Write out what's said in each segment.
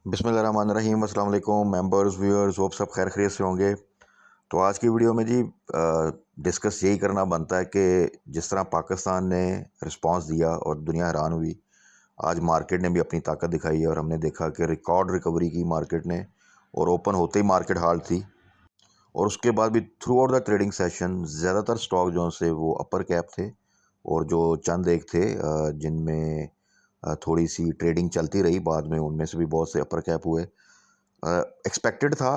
बिस्मिल्लाहिर्रहमानिर्रहीम। अस्सलाम वालेकुम मेंबर्स व्यूअर्स, होप सब खैर खैरियत से होंगे। तो आज की वीडियो में जी डिस्कस यही करना बनता है कि जिस तरह पाकिस्तान ने रिस्पांस दिया और दुनिया हैरान हुई। आज मार्केट ने भी अपनी ताकत दिखाई है और हमने देखा कि रिकॉर्ड रिकवरी की मार्केट ने, और ओपन होते ही मार्केट हाल्ट थी। और उसके बाद भी through out the trading session ज़्यादातर स्टॉक जो से वो अपर कैप थे, और जो चंद एक थे जिनमें थोड़ी सी ट्रेडिंग चलती रही, बाद में उनमें से भी बहुत से अपर कैप हुए। एक्सपेक्टेड था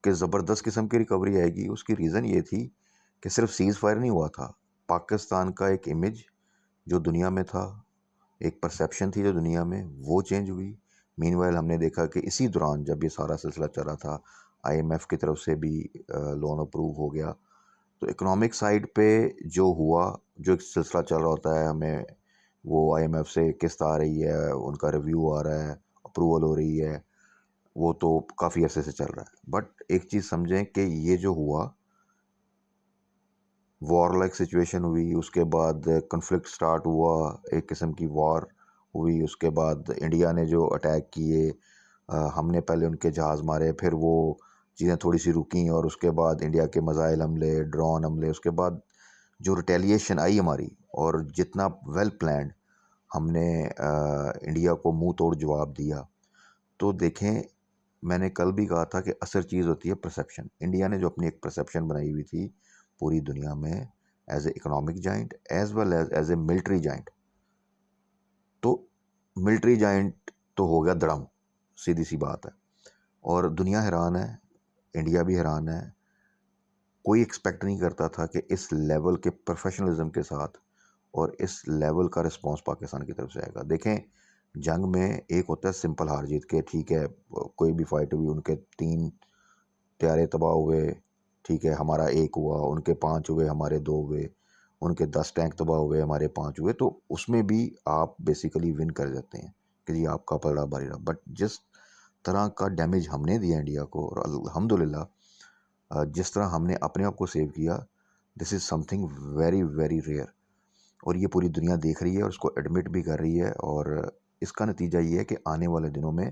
कि ज़बरदस्त किस्म की रिकवरी आएगी। उसकी रीज़न ये थी कि सिर्फ सीज़ फायर नहीं हुआ था, पाकिस्तान का एक इमेज जो दुनिया में था, एक परसेप्शन थी जो दुनिया में, वो चेंज हुई। मीनवाइल हमने देखा कि इसी दौरान जब ये सारा सिलसिला चला था, आईएमएफ की तरफ से भी लोन अप्रूव हो गया। तो इकोनॉमिक साइड पे जो हुआ, जो एक सिलसिला चल रहा होता है, हमें वो आईएमएफ से किस्त आ रही है, उनका रिव्यू आ रहा है, अप्रूवल हो रही है, वो तो काफ़ी अरसे से चल रहा है। बट एक चीज़ समझें कि ये जो हुआ, वॉर लाइक सिचुएशन हुई, उसके बाद कन्फ्लिक्ट स्टार्ट हुआ, एक किस्म की वॉर हुई। उसके बाद इंडिया ने जो अटैक किए, हमने पहले उनके जहाज़ मारे, फिर वो चीज़ें थोड़ी सी रुकी, और उसके बाद इंडिया के मिसाइल हमले, ड्रोन हमले, उसके बाद जो रिटेलिएशन आई हमारी, और जितना वेल प्लान्ड हमने इंडिया को मुंह तोड़ जवाब दिया। तो देखें, मैंने कल भी कहा था कि असर चीज़ होती है परसेप्शन। इंडिया ने जो अपनी एक परसेप्शन बनाई हुई थी पूरी दुनिया में, as a economic giant as well as a military giant, तो मिलिट्री जाइंट तो हो गया धड़म, सीधी सी बात है। और दुनिया हैरान है, इंडिया भी हैरान है। कोई एक्सपेक्ट नहीं करता था कि इस लेवल के प्रोफेशनलिज्म के साथ और इस लेवल का रिस्पांस पाकिस्तान की तरफ से आएगा। देखें, जंग में एक होता है सिंपल हार जीत के, ठीक है, कोई भी फाइट हुई, उनके 3 त्यारे तबाह हुए, ठीक है, हमारा 1 हुआ, उनके 5 हुए, हमारे 2 हुए, उनके 10 टैंक तबाह हुए, हमारे 5 हुए। तो उसमें भी आप बेसिकली विन कर जाते हैं कि जी आपका पलड़ा भारी रहा। बट जिस तरह का डैमेज हमने दिया इंडिया को, और अल्हम्दुलिल्लाह जिस तरह हमने अपने आप को सेव किया, this is something very very rare. और ये पूरी दुनिया देख रही है और उसको एडमिट भी कर रही है। और इसका नतीजा ये है कि आने वाले दिनों में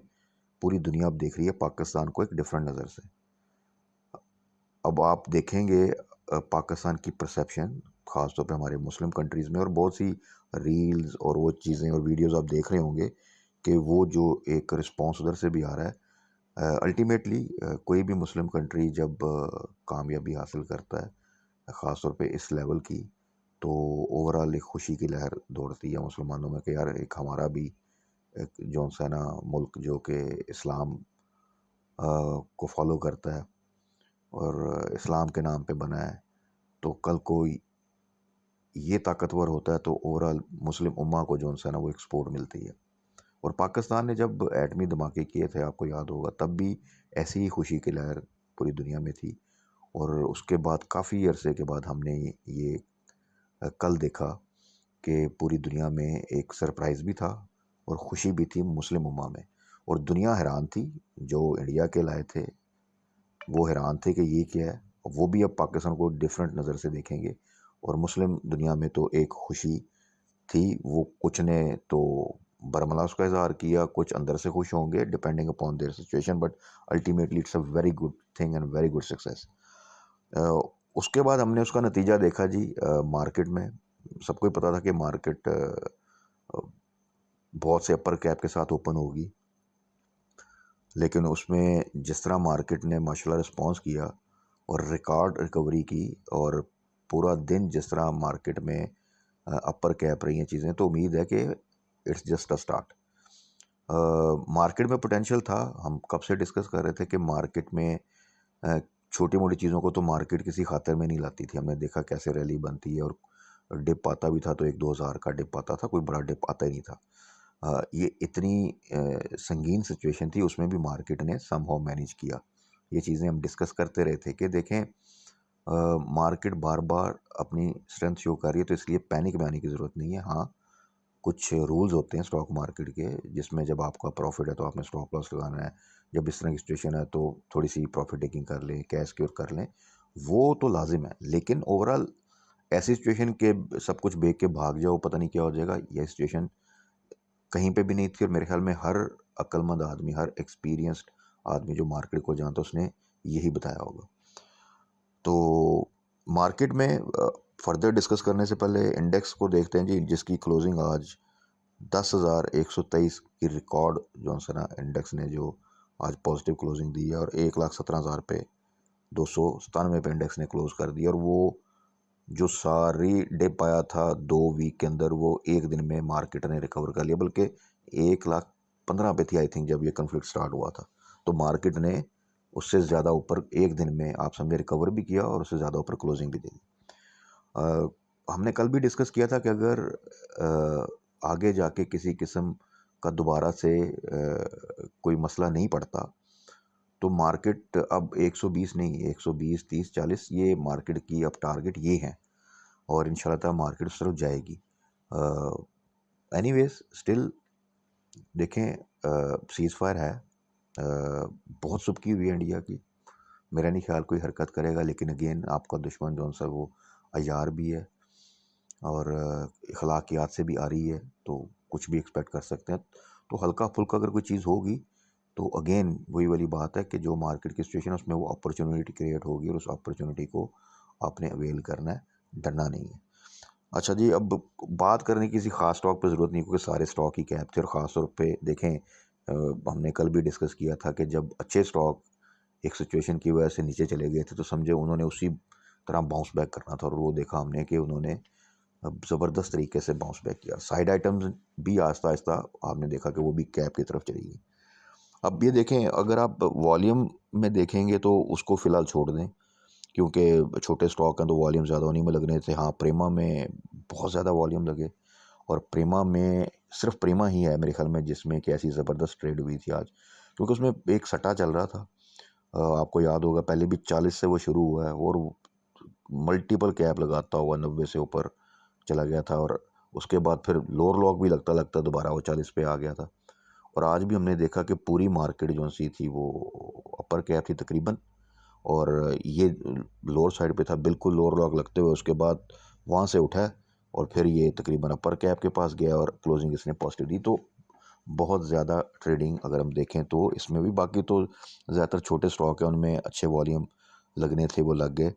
पूरी दुनिया अब देख रही है पाकिस्तान को एक डिफरेंट नज़र से। अब आप देखेंगे पाकिस्तान की परसेप्शन, ख़ास तौर पे हमारे मुस्लिम कंट्रीज़ में, और बहुत सी रील्स और वो चीज़ें और वीडियोस आप देख रहे होंगे कि वो जो एक रिस्पांस उधर से भी आ रहा है। अल्टीमेटली कोई भी मुस्लिम कंट्री जब कामयाबी हासिल करता है, ख़ास तौर पे इस लेवल की, तो ओवरऑल एक खुशी की लहर दौड़ती है मुसलमानों में कि यार एक हमारा भी एक जौन सा ना मुल्क जो कि इस्लाम को फॉलो करता है और इस्लाम के नाम पे बना है, तो कल को ये ताकतवर होता है तो ओवरऑल मुस्लिम उम्मा को जौन सा ना वो एक सपोर्ट मिलती है। और पाकिस्तान ने जब एटमी धमाके किए थे, आपको याद होगा, तब भी ऐसी ही खुशी की लहर पूरी दुनिया में थी। और उसके बाद काफ़ी अरसे के बाद हमने ये कल देखा कि पूरी दुनिया में एक सरप्राइज़ भी था और खुशी भी थी मुस्लिम उम्मा में। और दुनिया हैरान थी, जो इंडिया के लाए थे वो हैरान थे कि ये क्या है। वो भी अब पाकिस्तान को डिफरेंट नज़र से देखेंगे। और मुस्लिम दुनिया में तो एक खुशी थी, वो कुछ ने तो बरमला उसका इज़हार किया, कुछ अंदर से खुश होंगे depending upon their situation, but ultimately it's a very good thing and very good success. उसके बाद हमने उसका नतीजा देखा जी मार्केट में। सबको ही पता था कि मार्केट बहुत से अपर कैप के साथ ओपन होगी, लेकिन उसमें जिस तरह मार्केट ने माशाल्लाह रिस्पॉन्स किया और रिकॉर्ड रिकवरी की, और पूरा दिन जिस तरह मार्केट में अपर कैप रही हैं चीज़ें, तो उम्मीद है कि it's just a start. Market में पोटेंशियल था, हम कब से डिस्कस कर रहे थे कि मार्केट में छोटी मोटी चीज़ों को तो मार्केट किसी खातिर में नहीं लाती थी। हमने देखा कैसे रैली बनती है, और डिप आता भी था तो 1-2 हज़ार का डिप आता था, कोई बड़ा डिप आता ही नहीं था। ये इतनी संगीन सिचुएशन थी, उसमें भी मार्केट ने समहाउ मैनेज किया। ये चीज़ें हम डिस्कस करते रहे थे कि देखें, मार्केट बार बार अपनी स्ट्रेंथ शो कर रही है, तो इसलिए पैनिक में आने की ज़रूरत नहीं है। हाँ, कुछ रूल्स होते हैं स्टॉक मार्केट के, जिसमें जब आपका प्रॉफिट है तो आपने स्टॉप लॉस लगाना है, जब इस तरह की सिचुएशन है तो थोड़ी सी प्रॉफिट टेकिंग कर लें, कैश क्योर कर लें, वो तो लाजिम है। लेकिन ओवरऑल ऐसी सिचुएशन के सब कुछ बेच के भाग जाओ, पता नहीं क्या हो जाएगा, यह सिचुएशन कहीं पे भी नहीं थी। और मेरे ख्याल में हर अक्लमंद आदमी, हर एक्सपीरियंस्ड आदमी जो मार्केट को जानता है उसने यही बताया होगा। तो मार्केट में फर्दर डिस्कस करने से पहले इंडेक्स को देखते हैं जी, जिसकी क्लोजिंग आज 10,123 की रिकॉर्ड जॉनसन इंडेक्स ने जो आज पॉजिटिव क्लोजिंग दी है, और 1,17,000 पे 297 पे इंडेक्स ने क्लोज कर दिया। और वो जो सारी डिप आया था 2 वीक के अंदर, वो एक दिन में मार्केट ने रिकवर कर लिया, बल्कि 1,15,000 पे थी आई थिंक जब ये कन्फ्लिक्ट स्टार्ट हुआ था। तो मार्केट ने उससे ज़्यादा ऊपर एक दिन में आप समझे रिकवर भी किया और उससे ज़्यादा ऊपर क्लोजिंग भी दी। हमने कल भी डिस्कस किया था कि अगर आगे जाके किसी किस्म का दोबारा से कोई मसला नहीं पड़ता तो मार्केट अब 120 नहीं, 120, 30, 40 ये मार्केट की अब टारगेट ये हैं, और इंशाल्लाह ताला मार्केट उस तरफ जाएगी। एनीवेज स्टिल देखें, सीज़ फायर है, बहुत सुबकी हुई है इंडिया की, मेरा नहीं ख्याल कोई हरकत करेगा, लेकिन अगेन आपका दुश्मन जौन सा वो अय्यार भी है और अखलाकियात से भी आ रही है, तो कुछ भी एक्सपेक्ट कर सकते हैं। तो हल्का फुल्का अगर कोई चीज़ होगी तो अगेन वही वाली बात है कि जो मार्केट की सिचुएशन है उसमें वो अपॉर्चुनिटी क्रिएट होगी और उस अपॉर्चुनिटी को आपने अवेल करना है, डरना नहीं है। अच्छा जी, अब बात करने की किसी ख़ास स्टॉक पे ज़रूरत नहीं, क्योंकि सारे स्टॉक ही कैप थे, और ख़ास तौर पे देखें हमने कल भी डिस्कस किया था कि जब अच्छे स्टॉक एक सिचुएशन की वजह से नीचे चले गए थे तो समझे उन्होंने उसी तरह बाउंस बैक करना था, और वो देखा हमने कि उन्होंने अब ज़बरदस्त तरीके से बाउंस बैक किया। साइड आइटम्स भी आहिस्ता आहिस्ता आपने देखा कि वो भी कैप की तरफ चली गई। अब ये देखें, अगर आप वॉल्यूम में देखेंगे तो उसको फ़िलहाल छोड़ दें, क्योंकि छोटे स्टॉक हैं तो वॉल्यूम ज़्यादा उन्हीं में लगने थे। हाँ, प्रेमा में बहुत ज़्यादा वॉल्यूम लगे, और प्रेमा में सिर्फ प्रेमा ही है मेरे ख्याल में जिसमें कि ऐसी ज़बरदस्त ट्रेड हुई थी आज, क्योंकि उसमें एक सट्टा चल रहा था। आपको याद होगा पहले भी 40 से वो शुरू हुआ है और मल्टीपल कैप लगाता हुआ 90 से ऊपर चला गया था, और उसके बाद फिर लोअर लॉक भी लगता लगता दोबारा वो 40 पे आ गया था। और आज भी हमने देखा कि पूरी मार्केट जो सी थी वो अपर कैप थी तकरीबन, और ये लोअर साइड पे था, बिल्कुल लोअर लॉक लगते हुए उसके बाद वहाँ से उठा और फिर ये तकरीबन अपर कैप के पास गया और क्लोजिंग इसने पॉजिटिव दी। तो बहुत ज़्यादा ट्रेडिंग अगर हम देखें तो इसमें भी, बाकी तो ज़्यादातर छोटे स्टॉक है उनमें अच्छे वॉल्यूम लगने थे वो लग गए।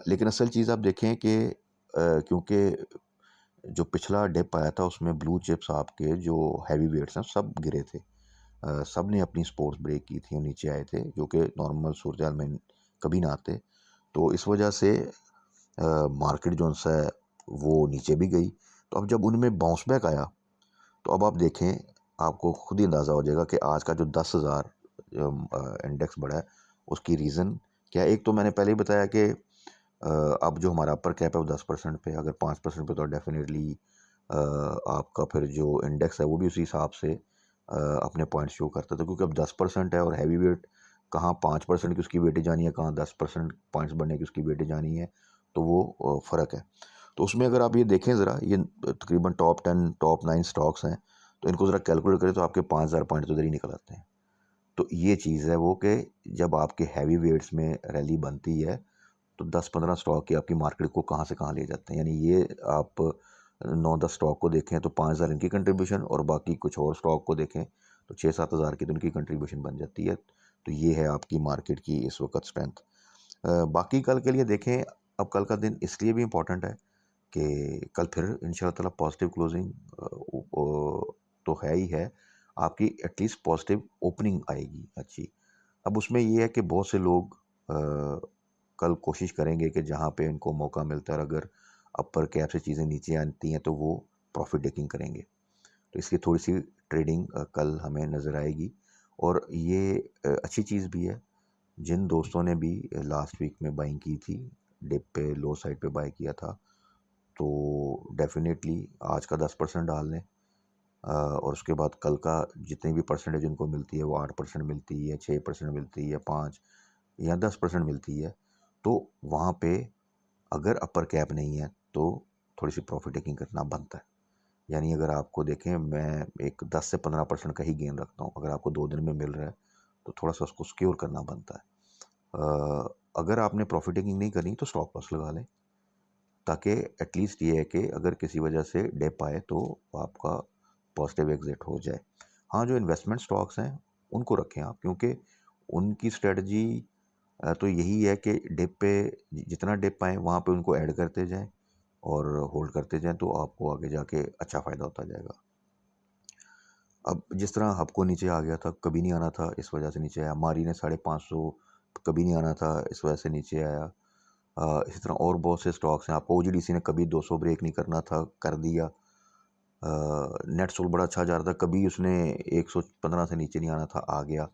लेकिन असल चीज़ आप देखें कि क्योंकि जो पिछला डिप आया था उसमें ब्लू चिप्स आपके जो हैवी वेट्स हैं सब गिरे थे। सब ने अपनी सपोर्ट्स ब्रेक की थी और नीचे आए थे, जो कि नॉर्मल सूरत में कभी ना आते। तो इस वजह से मार्केट जो है वो नीचे भी गई। तो अब जब उनमें बाउंस बैक आया तो अब आप देखें, आपको खुद ही अंदाज़ा हो जाएगा कि आज का जो 10,000 इंडेक्स बढ़ा है उसकी रीज़न क्या है। एक तो मैंने पहले ही बताया कि अब जो हमारा अपर कैप है वो 10% पे, अगर 5% पे तो डेफिनेटली आपका फिर जो इंडेक्स है वो भी उसी हिसाब से अपने पॉइंट शो करता था, क्योंकि अब 10% है और हैवी वेट कहाँ 5% की उसकी वेटेज आनी है, कहाँ 10% पॉइंट्स बढ़ने की उसकी वेटेज आनी है, तो वो फ़र्क है। तो उसमें अगर आप ये देखें ज़रा, ये तकरीबन टॉप 10 टॉप 9 स्टॉक्स हैं, तो इनको ज़रा कैलकुलेट करें तो आपके 5,000 पॉइंट तो इधर ही निकल आते हैं। तो ये चीज़ है वो कि जब आपके हैवी वेट्स में रैली बनती है तो 10-15 स्टॉक की आपकी मार्केट को कहाँ से कहाँ ले जाते हैं। यानी ये आप 9-10 स्टॉक को देखें तो 5,000 इनकी कंट्रीब्यूशन, और बाकी कुछ और स्टॉक को देखें तो 6-7 हज़ार की तो उनकी कंट्रीब्यूशन बन जाती है। तो ये है आपकी मार्केट की इस वक्त स्ट्रेंथ। बाकी कल के लिए देखें, अब कल का दिन इसलिए भी इम्पोर्टेंट है कि कल फिर इंशाल्लाह ताला पॉजिटिव क्लोजिंग तो है ही है, आपकी एटलीस्ट पॉजिटिव ओपनिंग आएगी अच्छी। अब उसमें ये है कि बहुत से लोग कल कोशिश करेंगे कि जहाँ पे इनको मौका मिलता है और अगर अपर कैप से चीज़ें नीचे आती हैं तो वो प्रॉफिट टेकिंग करेंगे। तो इसकी थोड़ी सी ट्रेडिंग कल हमें नज़र आएगी, और ये अच्छी चीज़ भी है। जिन दोस्तों ने भी लास्ट वीक में बाइंग की थी, डिप पे लो साइड पे बाय किया था, तो डेफिनेटली आज का 10% डाल लें, और उसके बाद कल का जितनी भी परसेंटेज उनको मिलती है वो 8% मिलती है, 6% मिलती है, 5 या 10% मिलती है। तो वहाँ पे अगर अपर कैप नहीं है तो थोड़ी सी प्रॉफिट टेकिंग करना बनता है। यानी अगर आपको देखें, मैं एक 10 से 15% का ही गेन रखता हूँ, अगर आपको 2 दिन में मिल रहा है तो थोड़ा सा उसको सिक्योर करना बनता है। अगर आपने प्रॉफिट टेकिंग नहीं करनी तो स्टॉप लॉस लगा लें, ताकि एटलीस्ट ये है कि अगर किसी वजह से डिप आए तो आपका पॉजिटिव एग्जिट हो जाए। हाँ, जो इन्वेस्टमेंट स्टॉक्स हैं, उनको रखें आप, क्योंकि उनकी स्ट्रेटजी तो यही है कि डिप पे जितना डिप आए वहाँ पे उनको ऐड करते जाएँ और होल्ड करते जाएँ, तो आपको आगे जाके अच्छा फ़ायदा होता जाएगा। अब जिस तरह हबको नीचे आ गया था, कभी नहीं आना था, इस वजह से नीचे आया। मारी ने 550 कभी नहीं आना था, इस वजह से नीचे आया। इसी तरह और बहुत से स्टॉक्स हैं। आपको ओजीडीसी ने कभी 200 ब्रेक नहीं करना था, कर दिया। नेटसोल बड़ा अच्छा जा रहा था, कभी उसने 115 से नीचे नहीं आना था, आ गया।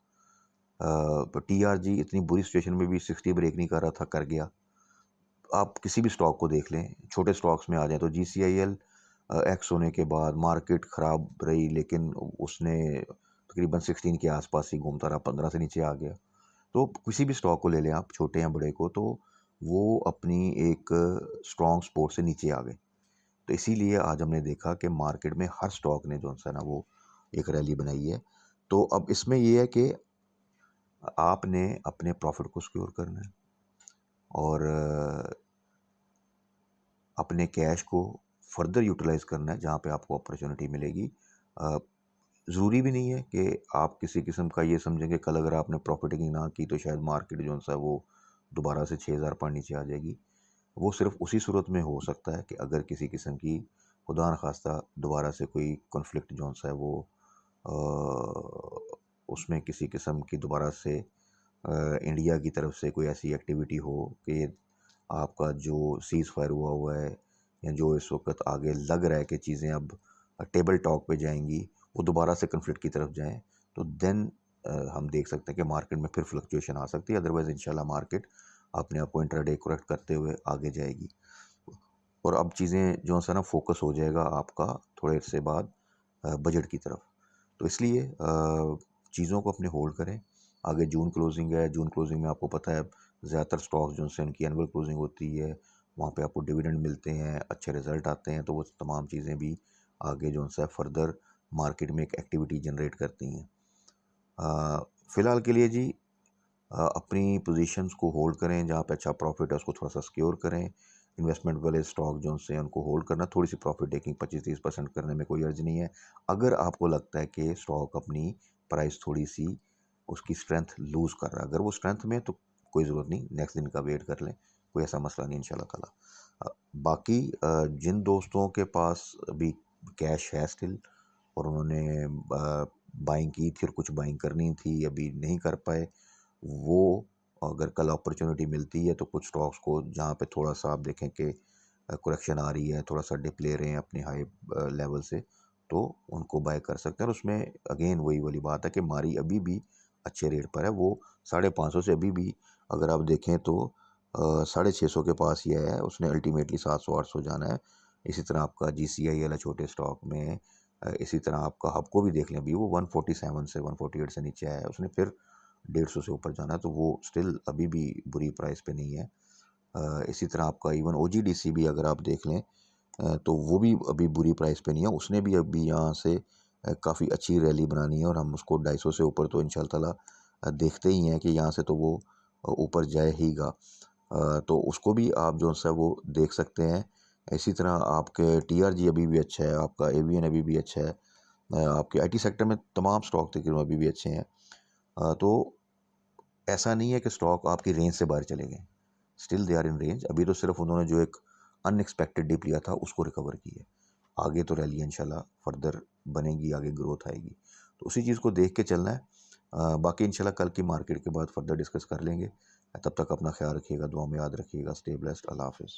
टीआरजी इतनी बुरी सिचुएशन में भी 60 ब्रेक नहीं कर रहा था, कर गया। आप किसी भी स्टॉक को देख लें, छोटे स्टॉक्स में आ जाएँ तो जीसीआईएल एक्स होने के बाद मार्केट ख़राब रही, लेकिन उसने तकरीबन 16 के आस-पास ही घूमता रहा, 15 से नीचे आ गया। तो किसी भी स्टॉक को ले लें आप, छोटे या बड़े को, तो वो अपनी एक स्ट्रॉन्ग सपोर्ट से नीचे आ गए। तो इसीलिए आज हमने देखा कि मार्केट में हर स्टॉक ने जो है ना वो एक रैली बनाई है। तो अब इसमें ये है कि आपने अपने प्रॉफ़िट को सिक्योर करना है और अपने कैश को फर्दर यूटिलाइज़ करना है जहाँ पे आपको अपॉर्चुनिटी मिलेगी। ज़रूरी भी नहीं है कि आप किसी किस्म का ये समझें कि कल अगर आपने प्रॉफ़िट टेकिंग ना की तो शायद मार्केट जो है वो दोबारा से 6000 पॉइंट नीचे आ जाएगी। वो सिर्फ़ उसी सूरत में हो सकता है कि अगर किसी किस्म की खुदा न ख़ास्ता दोबारा से कोई कॉन्फ्लिक्ट जो है वो उसमें किसी किस्म की दोबारा से इंडिया की तरफ से कोई ऐसी एक्टिविटी हो कि आपका जो सीज़ फायर हुआ है या जो इस वक़्त आगे लग रहा है कि चीज़ें अब टेबल टॉक पे जाएँगी, वो दोबारा से कॉन्फ्लिक्ट की तरफ जाएँ, तो देन हम देख सकते हैं कि मार्केट में फिर फ्लक्चुएशन आ सकती है। अदरवाइज़ इंशाल्लाह मार्केट अपने आप को इंट्राडे करेक्ट करते हुए आगे जाएगी। और अब चीज़ें जो है ना फ़ोकस हो जाएगा आपका थोड़े अरसे बाद बजट की तरफ। तो इसलिए चीज़ों को अपने होल्ड करें। आगे जून क्लोजिंग है, जून क्लोजिंग में आपको पता है ज़्यादातर स्टॉक्स जो से उनकी एनुअल क्लोजिंग होती है, वहाँ पे आपको डिविडेंड मिलते हैं, अच्छे रिज़ल्ट आते हैं, तो वो तमाम चीज़ें भी आगे जो है फर्दर मार्केट में एक एक्टिविटी जनरेट करती हैं। फ़िलहाल के लिए जी अपनी पोजीशंस को होल्ड करें, जहाँ पे अच्छा प्रॉफ़िट है उसको थोड़ा-सा सिक्योर करें। इन्वेस्टमेंट वाले स्टॉक जो से उनको होल्ड करना, थोड़ी-सी प्रॉफ़िट टेकिंग 25-30% करने में कोई हर्ज नहीं है। अगर आपको लगता है कि स्टॉक अपनी प्राइस थोड़ी-सी उसकी स्ट्रेंथ लूज़ कर रहा है, अगर वो स्ट्रेंथ में है तो कोई ज़रूरत नहीं, नेक्स्ट दिन का वेट कर लें, कोई ऐसा मसला नहीं इंशाल्लाह ताला। बाकी जिन दोस्तों के पास अभी कैश है स्टिल और उन्होंने बाइंग की थी और कुछ बाइंग करनी थी, अभी नहीं कर पाए, वो अगर कल अपॉर्चुनिटी मिलती है तो कुछ स्टॉक्स को जहाँ पे थोड़ा-सा आप देखें कि करेक्शन आ रही है, थोड़ा-सा डिप ले रहे हैं अपने हाई लेवल से, तो उनको बाय कर सकते हैं और उसमें अगेन वही वाली बात है कि मारी अभी भी अच्छे रेट पर है। वो 550 से अभी भी अगर आप देखें तो 650 के पास ही आया है, उसने अल्टीमेटली 700-800 जाना है। इसी तरह आपका जीसीआईएल है छोटे स्टॉक में। इसी तरह आपका हबको भी देख लें, अभी वो 147 से 148 से नीचे आया है, उसने फिर 150 से ऊपर जाना है, तो वो स्टिल अभी भी बुरी प्राइस पे नहीं है। इसी तरह आपका इवन ओजीडीसी भी अगर आप देख लें तो वो भी अभी बुरी प्राइस पे नहीं है, उसने भी अभी यहाँ से काफ़ी अच्छी रैली बनानी है और हम उसको 250 से ऊपर तो इंशाअल्लाह ताला देखते ही हैं कि यहाँ से तो वो ऊपर जाएगा। तो उसको भी आप जो है वो देख सकते हैं। इसी तरह आपके टीआरजी अभी भी अच्छा है, आपका एवीएन अभी भी अच्छा है। आपके आईटी सेक्टर में तमाम स्टॉक तकरीबन अभी भी अच्छे हैं। तो ऐसा नहीं है कि स्टॉक आपकी रेंज से बाहर चले गए, still they are in range. अभी तो सिर्फ उन्होंने जो एक अनएक्सपेक्टेड डिप लिया था उसको रिकवर की है। आगे तो रैली इंशाल्लाह फर्दर बनेगी, आगे ग्रोथ आएगी, तो उसी चीज़ को देख के चलना है। बाकी इंशाल्लाह कल की मार्केट के बाद फर्दर डिस्कस कर लेंगे। तब तक अपना ख्याल रखिएगा, दुआ में याद रखिएगा। Stay blessed. अल्लाह हाफ़िज़।